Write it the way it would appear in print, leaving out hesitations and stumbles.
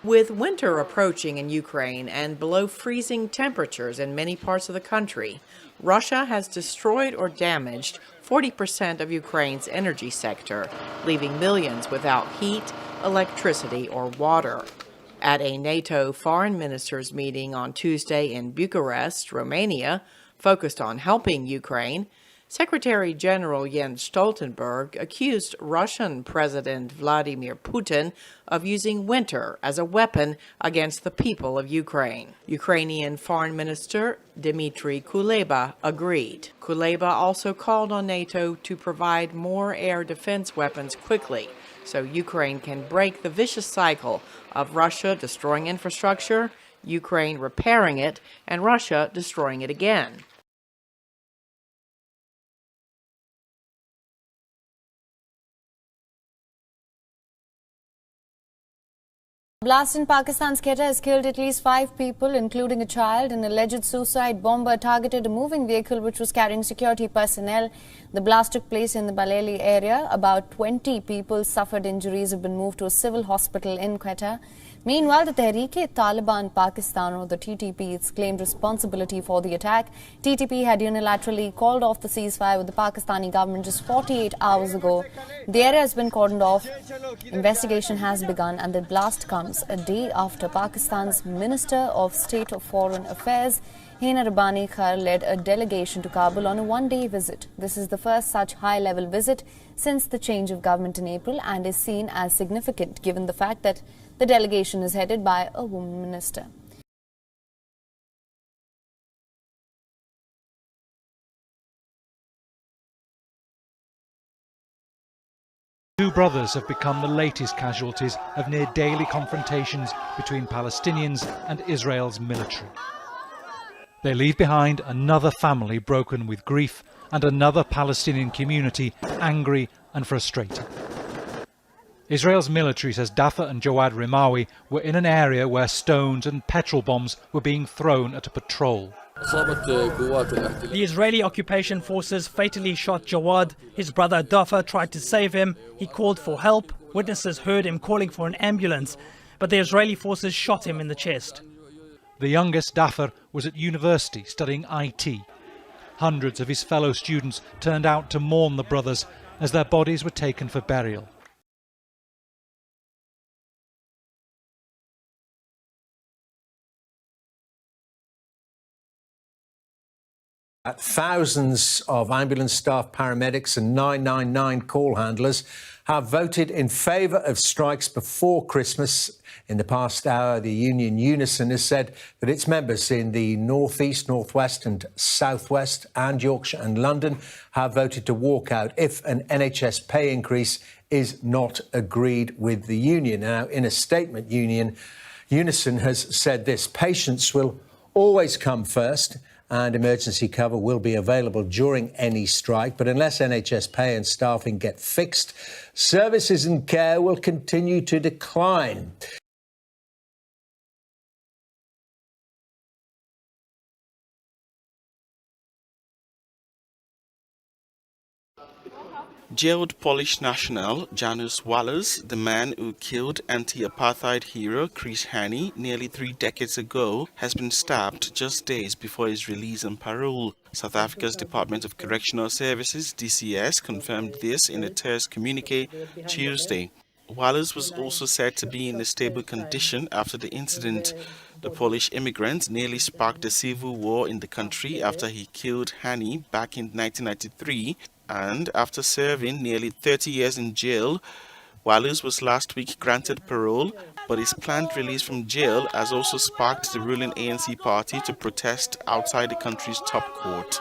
With winter approaching in Ukraine and below freezing temperatures in many parts of the country, Russia has destroyed or damaged 40% of Ukraine's energy sector, leaving millions without heat, electricity, or water. At a NATO foreign ministers meeting on Tuesday in Bucharest, Romania, focused on helping Ukraine, Secretary General Jens Stoltenberg accused Russian President Vladimir Putin of using winter as a weapon against the people of Ukraine. Ukrainian Foreign Minister Dmitry Kuleba agreed. Kuleba also called on NATO to provide more air defense weapons quickly so Ukraine can break the vicious cycle of Russia destroying infrastructure, Ukraine repairing it, and Russia destroying it again. A blast in Pakistan's Quetta has killed at least 5 people, including a child. An alleged suicide bomber targeted a moving vehicle which was carrying security personnel. The blast took place in the Baleli area. About 20 people suffered injuries, have been moved to a civil hospital in Quetta. Meanwhile, the Tehreek-e-Taliban Pakistan, or the TTP, has claimed responsibility for the attack. TTP had unilaterally called off the ceasefire with the Pakistani government just 48 hours ago. The area has been cordoned off. Investigation has begun, and the blast comes a day after Pakistan's Minister of State of Foreign Affairs, Hani Khan, led a delegation to Kabul on a one-day visit. This is the first such high-level visit since the change of government in April and is seen as significant given the fact that the delegation is headed by a woman minister. Two brothers have become the latest casualties of near-daily confrontations between Palestinians and Israel's military. They leave behind another family broken with grief and another Palestinian community angry and frustrated. Israel's military says Dafa and Jawad Rimawi were in an area where stones and petrol bombs were being thrown at a patrol. The Israeli occupation forces fatally shot Jawad. His brother Dafa tried to save him. He called for help. Witnesses heard him calling for an ambulance, but the Israeli forces shot him in the chest. The youngest, Dafa, was at university studying IT. Hundreds of his fellow students turned out to mourn the brothers as their bodies were taken for burial. Thousands of ambulance staff, paramedics and 999 call handlers have voted in favour of strikes before Christmas. In the past hour, the union Unison has said that its members in the North East, North West and South West and Yorkshire and London have voted to walk out if an NHS pay increase is not agreed with the union. Now, in a statement, Unison has said this: patients will always come first, and emergency cover will be available during any strike. But unless NHS pay and staffing get fixed, services and care will continue to decline. Jailed Polish national Janusz Walus, the man who killed anti-apartheid hero Chris Hani nearly 3 decades ago, has been stabbed just days before his release on parole. South Africa's Department of Correctional Services, DCS, confirmed this in a terse communique Tuesday. Walus was also said to be in a stable condition after the incident. The Polish immigrant nearly sparked a civil war in the country after he killed Hani back in 1993, and after serving nearly 30 years in jail. Walus was last week granted parole, but his planned release from jail has also sparked the ruling ANC party to protest outside the country's top court.